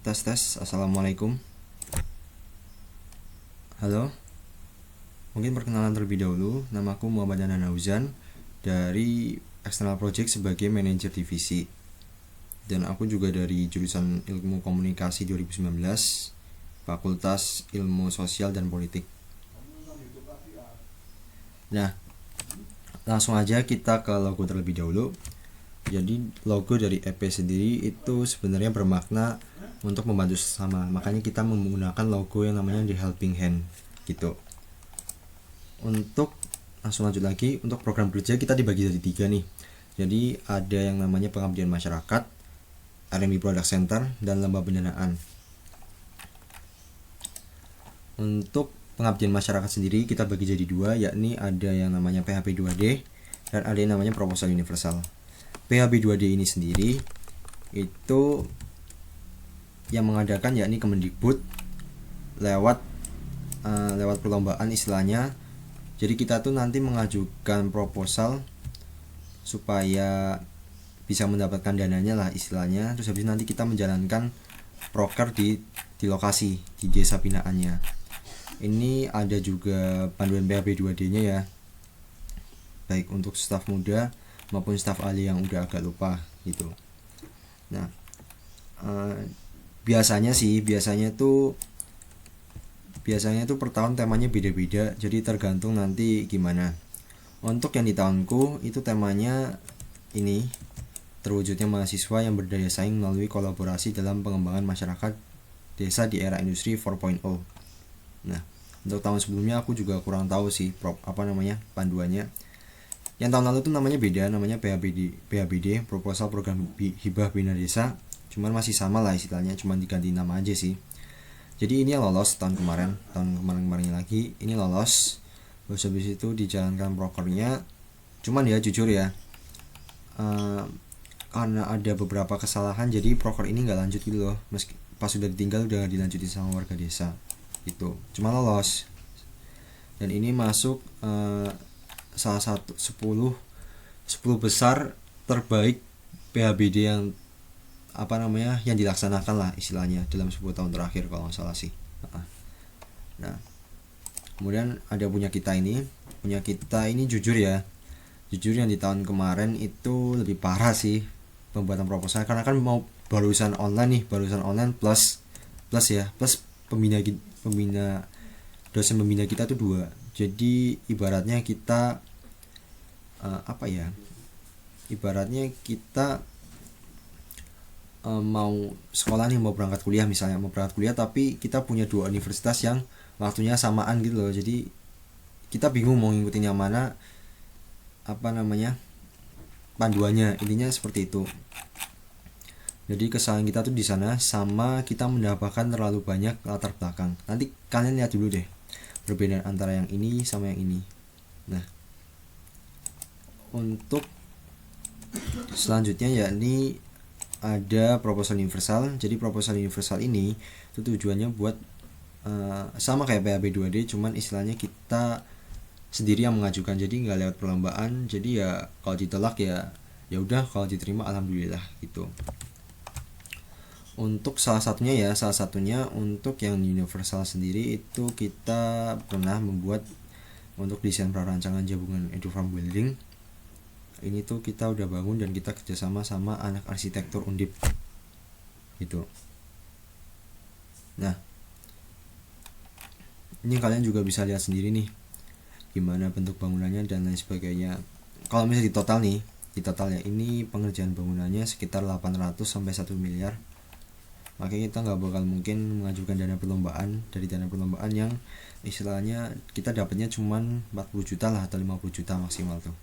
Tes. Assalamualaikum. Halo. Mungkin perkenalan terlebih dahulu. Namaku Muhammad Nauzan dari External Project sebagai manajer divisi. Dan aku juga dari jurusan Ilmu Komunikasi 2019, Fakultas Ilmu Sosial dan Politik. Nah, langsung aja kita ke logo terlebih dahulu. Jadi logo dari EP sendiri itu sebenarnya bermakna untuk membantu sesama. Makanya kita menggunakan logo yang namanya The Helping Hand gitu. Untuk langsung lanjut lagi, untuk program kerja kita dibagi jadi 3 nih. Jadi ada yang namanya pengabdian masyarakat, R&D Product Center, dan lomba pendanaan. Untuk pengabdian masyarakat sendiri kita bagi jadi 2, yakni ada yang namanya PHP 2D dan ada yang namanya proposal universal. PHP 2D ini sendiri itu yang mengadakan yakni Kemendikbud lewat perlombaan istilahnya. Jadi kita tuh nanti mengajukan proposal supaya bisa mendapatkan dananya lah istilahnya. Terus habis nanti kita menjalankan proker di lokasi di desa binaannya. Ini ada juga panduan PHP 2D-nya ya, baik untuk staf muda maupun staf ahli yang udah agak lupa gitu. Nah, biasanya tuh per tahun temanya beda-beda, jadi tergantung nanti gimana. Untuk yang di tahunku itu temanya ini, terwujudnya mahasiswa yang berdaya saing melalui kolaborasi dalam pengembangan masyarakat desa di era industri 4.0. Nah, untuk tahun sebelumnya aku juga kurang tahu sih panduannya. Yang tahun lalu tuh namanya beda, namanya PHBD, Proposal Program Hibah Bina Desa. Cuman masih sama lah istilahnya, cuman diganti nama aja sih. Jadi ini yang lolos tahun kemarin lagi, ini lolos. Terus habis itu dijalankan prokernya. Cuman ya jujur ya, karena ada beberapa kesalahan, jadi proker ini nggak lanjut gitu loh. Meski pas sudah ditinggal udah dilanjutin sama warga desa gitu. Cuma lolos. Dan ini masuk salah satu 10 besar terbaik PHBD yang yang dilaksanakan lah istilahnya dalam 10 tahun terakhir kalau nggak salah sih. Nah, kemudian ada punya kita ini jujur yang di tahun kemarin itu lebih parah sih pembuatan proposal, karena kan mau barusan online plus dosen pembina kita tuh 2. Jadi ibaratnya kita mau sekolah nih, mau berangkat kuliah tapi kita punya 2 universitas yang waktunya samaan gitu loh. Jadi kita bingung mau ngikutin yang mana panduannya, intinya seperti itu. Jadi kesalahan kita tuh di sana, sama kita mendapatkan terlalu banyak latar belakang. Nanti kalian lihat dulu deh perbedaan antara yang ini sama yang ini. Nah, untuk selanjutnya yakni ada proposal universal. Jadi proposal universal ini itu tujuannya buat sama kayak PHP 2D, cuman istilahnya kita sendiri yang mengajukan, jadi nggak lewat perlombaan. Jadi ya kalau ditolak ya udah, kalau diterima alhamdulillah gitu. Untuk salah satunya untuk yang universal sendiri itu kita pernah membuat untuk desain prarancangan gabungan EduFarm Building. Ini tuh kita udah bangun dan kita kerjasama sama anak arsitektur Undip gitu. Nah, ini kalian juga bisa lihat sendiri nih gimana bentuk bangunannya dan lain sebagainya. Kalau misalnya di total ya ini pengerjaan bangunannya sekitar 800 sampai 1 miliar. Makanya kita nggak bakal mungkin mengajukan dana perlombaan yang istilahnya kita dapatnya cuman 40 juta lah atau 50 juta maksimal tuh.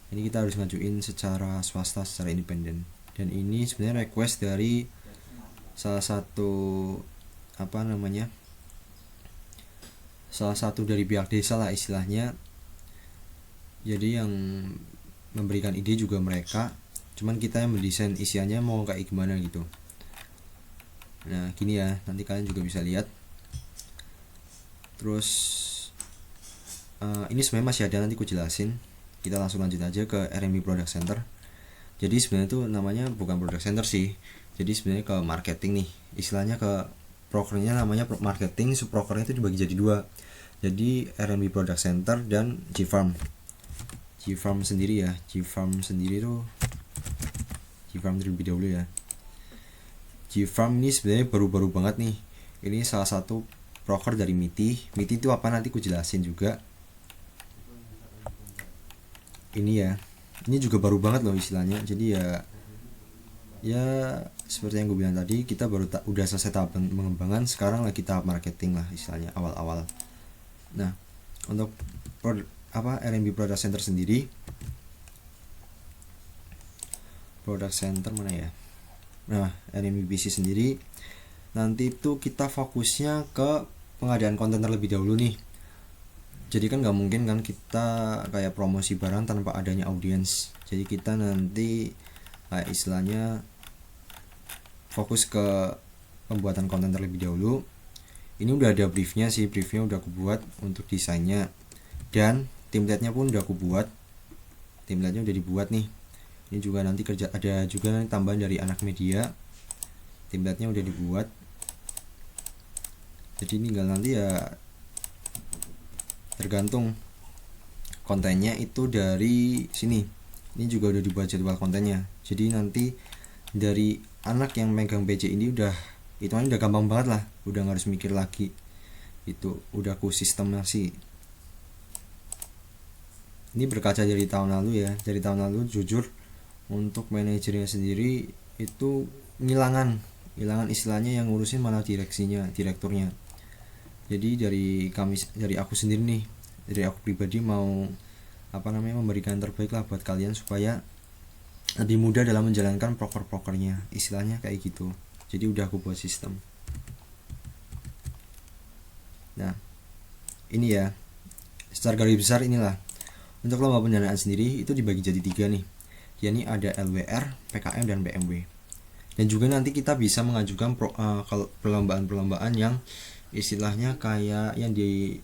Ini kita harus ngajuin secara swasta, secara independen. Dan ini sebenarnya request dari salah satu dari pihak desa lah istilahnya. Jadi yang memberikan ide juga mereka, cuman kita yang mendesain isiannya mau kayak gimana gitu. Nah gini ya, nanti kalian juga bisa lihat. Terus ini sebenarnya masih ada, nanti aku jelasin. Kita langsung lanjut aja ke R&D Product Center. Jadi sebenarnya itu namanya bukan Product Center sih, Jadi sebenarnya ke marketing nih, istilahnya ke prokernya namanya marketing, subprokernya itu dibagi jadi dua. Jadi R&B Product Center dan G-Farm. G-Farm sendiri ya, G-Farm sendiri tuh G-Farm terlebih dahulu ya. G-Farm ini sebenarnya baru-baru banget nih. Ini salah satu proker dari MITI. MITI itu apa nanti ku jelasin juga. Ini ya, ini juga baru banget loh istilahnya. Jadi ya seperti yang gue bilang tadi, kita baru udah selesai tahap pengembangan, sekarang lagi tahap marketing lah istilahnya, awal-awal. Nah, untuk R&B Product Center sendiri, Product Center mana ya? Nah, R&B BC sendiri nanti itu kita fokusnya ke pengadaan konten terlebih dahulu nih. Jadi kan nggak mungkin kan kita kayak promosi barang tanpa adanya audiens. Jadi kita nanti kayak istilahnya fokus ke pembuatan konten terlebih dahulu. Ini udah ada briefnya sih, briefnya udah aku buat untuk desainnya, dan template-nya pun udah aku buat. Template-nya udah dibuat nih. Ini juga nanti ada juga nanti tambahan dari anak media. Template-nya udah dibuat. Jadi tinggal nanti ya tergantung kontennya itu dari sini. Ini juga udah dibuat jadwal kontennya. Jadi nanti dari anak yang megang PC ini udah gampang banget lah, udah nggak harus mikir lagi, itu udah aku sistemasi. Ini berkaca dari tahun lalu ya, dari tahun lalu jujur untuk manajernya sendiri itu ngilangan istilahnya, yang ngurusin malah direkturnya. Jadi dari aku sendiri nih, dari aku pribadi mau memberikan terbaik lah buat kalian supaya lebih mudah dalam menjalankan proker-prokernya, istilahnya kayak gitu. Jadi udah aku buat sistem. Nah, ini ya, secara garis besar inilah. Untuk lomba pendanaan sendiri itu dibagi jadi 3 nih, yakni ada LWR, PKM, dan BMW. Dan juga nanti kita bisa mengajukan perlombaan-perlombaan yang istilahnya kayak yang di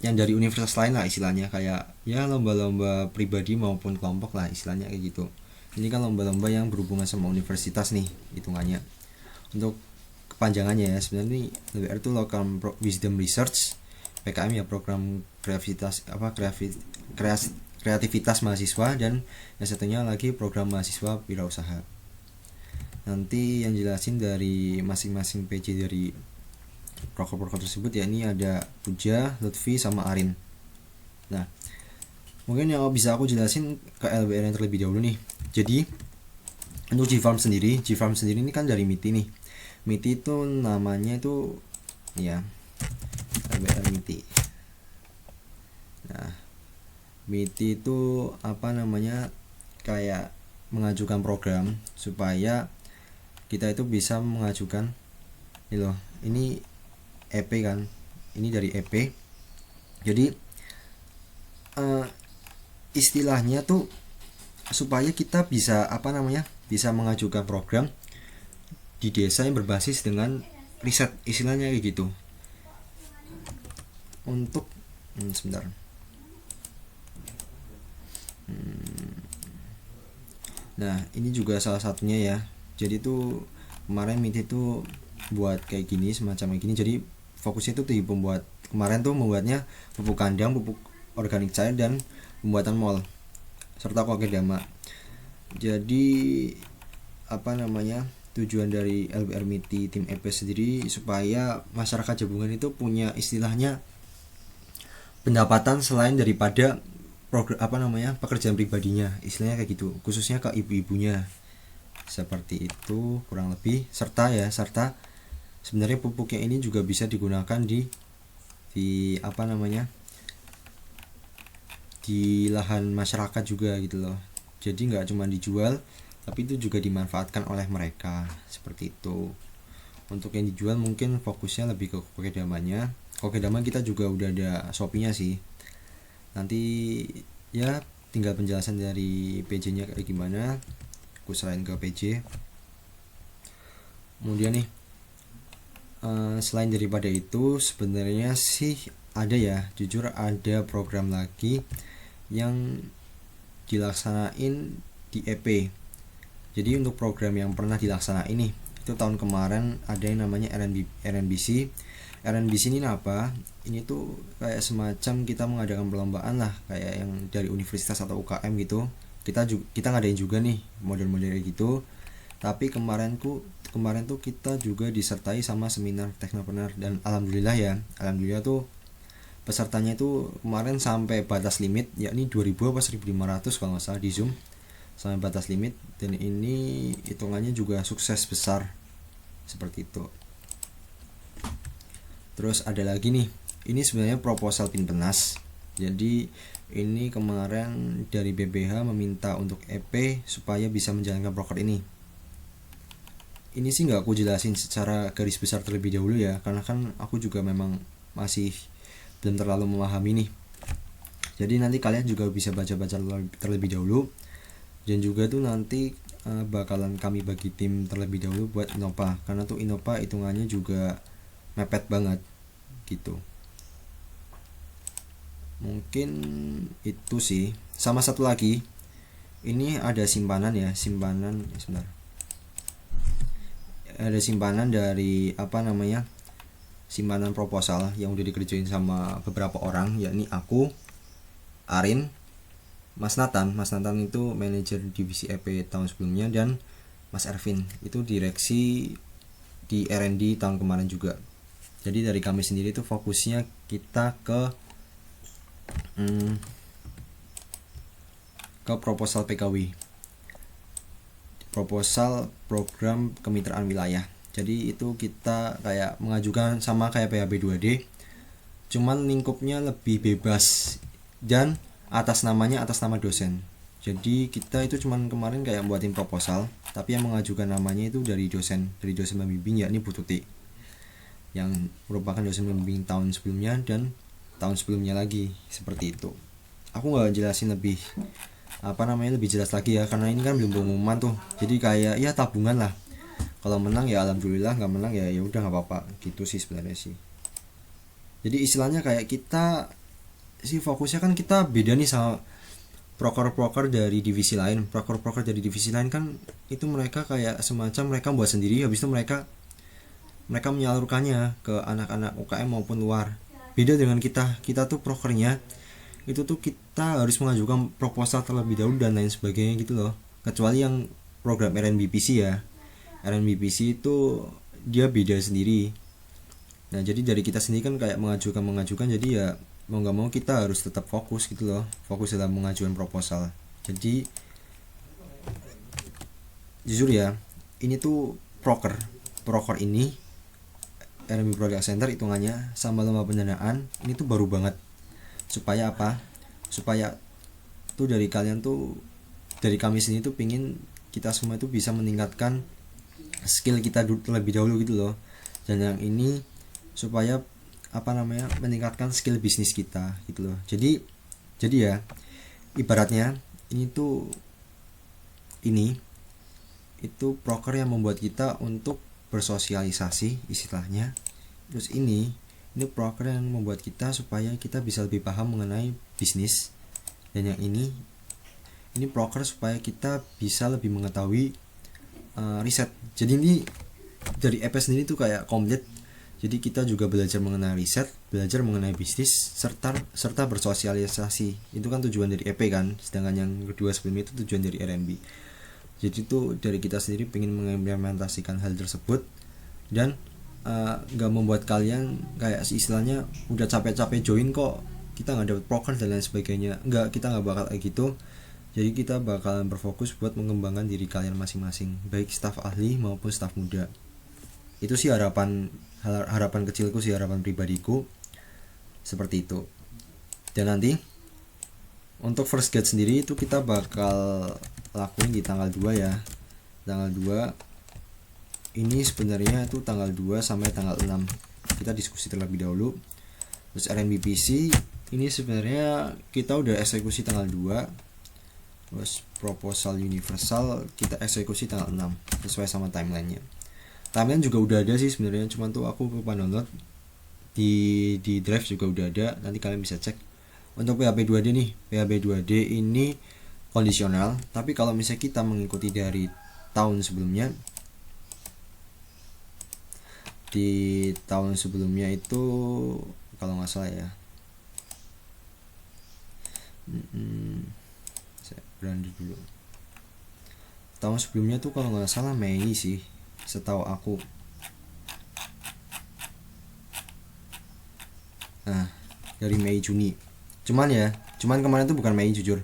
yang dari universitas lain lah istilahnya, kayak ya lomba-lomba pribadi maupun kelompok lah istilahnya kayak gitu. Ini kan lomba-lomba yang berhubungan sama universitas nih hitungannya. Untuk kepanjangannya ya, sebenarnya ini LWR itu Local Wisdom Research, PKM ya program kreativitas mahasiswa, dan yang satunya lagi program mahasiswa wirausaha. Nanti yang jelasin dari masing-masing PC dari proker-proker tersebut ya, ini ada Puja, Lutfi, sama Arin. Nah, mungkin yang bisa aku jelasin ke LBR yang terlebih dahulu nih. Jadi untuk G-Farm sendiri ini kan dari MITI nih. MITI itu namanya itu ya LBR MITI. Nah, MITI itu kayak mengajukan program supaya kita itu bisa mengajukan ini loh, ini EP kan, ini dari EP. Jadi istilahnya tuh supaya kita bisa bisa mengajukan program di desa yang berbasis dengan riset, istilahnya kayak gitu. Untuk sebentar. Nah, ini juga salah satunya ya. Jadi tuh kemarin MITI tuh buat kayak gini, semacam kayak gini. Jadi fokusnya tuh di kemarin tuh membuatnya pupuk kandang, pupuk organik cair, dan pembuatan mall serta kokedama. Jadi tujuan dari LBR MITI tim EP sendiri supaya masyarakat Jabungan itu punya istilahnya pendapatan selain daripada pekerjaan pribadinya, istilahnya kayak gitu, khususnya ke ibu-ibunya, seperti itu kurang lebih. Serta sebenarnya pupuknya ini juga bisa digunakan di lahan masyarakat juga gitu loh. Jadi nggak cuma dijual, tapi itu juga dimanfaatkan oleh mereka, seperti itu. Untuk yang dijual mungkin fokusnya lebih ke kokedamanya. Kokedama kita juga udah ada Shopee-nya sih. Nanti ya tinggal penjelasan dari PJ-nya kayak gimana, aku serahin ke PJ. Kemudian nih, selain daripada itu sebenarnya sih ada ya, jujur ada program lagi yang dilaksanain di EP. Jadi untuk program yang pernah dilaksanain nih, itu tahun kemarin ada yang namanya RNBC. RNBC ini apa? Ini tuh kayak semacam kita mengadakan perlombaan lah, kayak yang dari universitas atau UKM gitu. Kita ngadain juga nih model-model gitu. Tapi kemarin tuh kita juga disertai sama seminar teknopreneur, dan alhamdulillah tuh pesertanya itu kemarin sampai batas limit, yakni 2000 apa 1500 kalau nggak salah di Zoom, sampai batas limit, dan ini hitungannya juga sukses besar seperti itu. Terus ada lagi nih, ini sebenarnya proposal Pinpenas. Jadi ini kemarin dari BPH meminta untuk EP supaya bisa menjalankan proker ini. Ini sih nggak aku jelasin secara garis besar terlebih dahulu ya, karena kan aku juga memang masih belum terlalu memahami nih. Jadi nanti kalian juga bisa baca-baca terlebih dahulu, dan juga tuh nanti bakalan kami bagi tim terlebih dahulu buat Innova, karena tuh Innova hitungannya juga mepet banget gitu. Mungkin itu sih. Sama satu lagi, ini ada simpanan sebentar. Ada simpanan dari simpanan proposal yang udah dikerjain sama beberapa orang, yakni aku, Arin, Mas Nathan itu manajer divisi EP tahun sebelumnya, dan Mas Ervin itu direksi di R&D tahun kemarin juga. Jadi dari kami sendiri itu fokusnya kita ke proposal PKW, proposal program kemitraan wilayah. Jadi itu kita kayak mengajukan sama kayak PHB 2D, cuman lingkupnya lebih bebas dan atas nama dosen. Jadi kita itu cuman kemarin kayak buatin proposal, tapi yang mengajukan namanya itu dari dosen pembimbing, yakni Bu Tuti, yang merupakan dosen pembimbing tahun sebelumnya dan tahun sebelumnya lagi, seperti itu. Aku nggak jelasin lebih jelas lagi ya, karena ini kan belum pengumuman tuh. Jadi kayak ya tabungan lah. Kalau menang ya alhamdulillah, nggak menang ya udah nggak apa-apa gitu sih sebenarnya sih. Jadi istilahnya kayak kita sih fokusnya kan kita beda nih sama proker dari divisi lain. Proker dari divisi lain kan itu mereka kayak semacam mereka buat sendiri, habis itu mereka menyalurkannya ke anak-anak UKM maupun luar. Beda dengan kita tuh prokernya itu tuh kita harus mengajukan proposal terlebih dahulu dan lain sebagainya gitu loh. Kecuali yang program RNBPC ya. RNBPC itu dia beda sendiri. Nah jadi dari kita sendiri kan kayak mengajukan, jadi ya mau nggak mau kita harus tetap fokus gitu loh, fokus dalam mengajukan proposal. Jadi jujur ya, ini tuh proker ini RMB Project Center hitungannya sama lomba pendanaan ini tuh baru banget. Supaya apa? Supaya tuh dari kami sendiri tuh pingin kita semua itu bisa meningkatkan skill kita terlebih dahulu gitu loh. Dan yang ini supaya meningkatkan skill bisnis kita gitu loh. Jadi ya ibaratnya itu proker yang membuat kita untuk bersosialisasi istilahnya. Terus ini proker yang membuat kita supaya kita bisa lebih paham mengenai bisnis. Dan yang ini proker supaya kita bisa lebih mengetahui riset. Jadi ini dari EP sendiri tuh kayak komplit. Jadi kita juga belajar mengenai riset, belajar mengenai bisnis, serta bersosialisasi. Itu kan tujuan dari EP kan. Sedangkan yang kedua sebelumnya itu tujuan dari RNB. Jadi itu dari kita sendiri pengen mengimplementasikan hal tersebut dan gak membuat kalian kayak istilahnya udah capek-capek join kok kita gak dapet proker dan lain sebagainya. Kita gak bakal kayak gitu. Jadi kita bakalan berfokus buat mengembangkan diri kalian masing-masing, baik staf ahli maupun staf muda. Itu sih harapan kecilku sih, harapan pribadiku seperti itu. Dan nanti untuk first guide sendiri itu kita bakal lakuin di tanggal 2 ya. Tanggal 2 ini sebenarnya itu tanggal 2 sampai tanggal 6 kita diskusi terlebih dahulu. Terus RMBPC ini sebenarnya kita udah eksekusi tanggal 2. Terus proposal universal kita eksekusi tanggal 6 sesuai sama timelinenya. Timeline juga udah ada sih sebenarnya, cuman tuh aku lupa download. Di drive juga udah ada, nanti kalian bisa cek. Untuk PHP 2D nih, PHP 2D ini kondisional. Tapi kalau misalnya kita mengikuti dari tahun sebelumnya, di tahun sebelumnya itu kalau nggak salah ya, saya berani dulu, tahun sebelumnya tuh kalau nggak salah Mei sih, setahu aku. Nah, dari Mei Juni. Cuman kemarin tuh bukan Mei, jujur.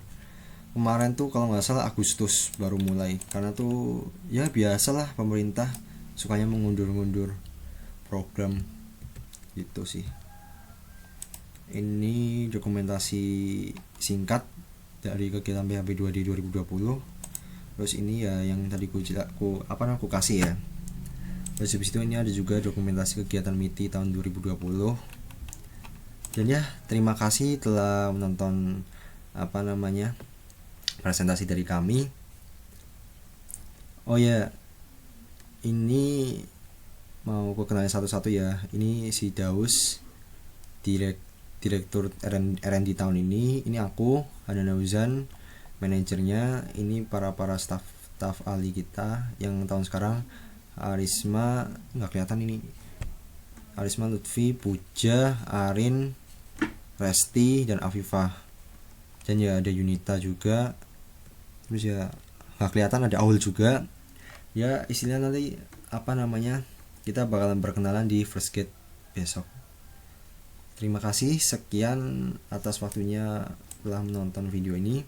Kemarin tuh kalau nggak salah Agustus baru mulai. Karena tuh ya biasalah pemerintah sukanya mengundur-undur program gitu sih. Ini dokumentasi singkat dari kegiatan PHP 2D 2020. Terus ini ya yang tadi aku kasih ya. Terus habis itu ini ada juga dokumentasi kegiatan MITI tahun 2020. Dan ya, terima kasih telah menonton presentasi dari kami. Oh ya, ini mau aku kenalin satu-satu ya. Ini si Daus, direktur R&D tahun ini. Ini aku, Hanan Nauzan, manajernya. Ini para staff ahli kita yang tahun sekarang. Arisma, nggak kelihatan ini. Arisma, Lutfi, Puja, Arin, Resti, dan Afifah. Dan ya ada Yunita juga. Terus ya nggak kelihatan ada Aul juga. Ya istilahnya nanti kita bakalan berkenalan di First Gate besok. Terima kasih sekian atas waktunya telah menonton video ini.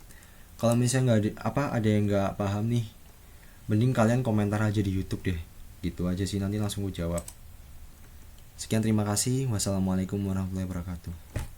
Kalau misalnya ada yang nggak paham nih, mending kalian komentar aja di YouTube deh. Gitu aja sih, nanti langsung gue jawab. Sekian, terima kasih. Wassalamualaikum warahmatullahi wabarakatuh.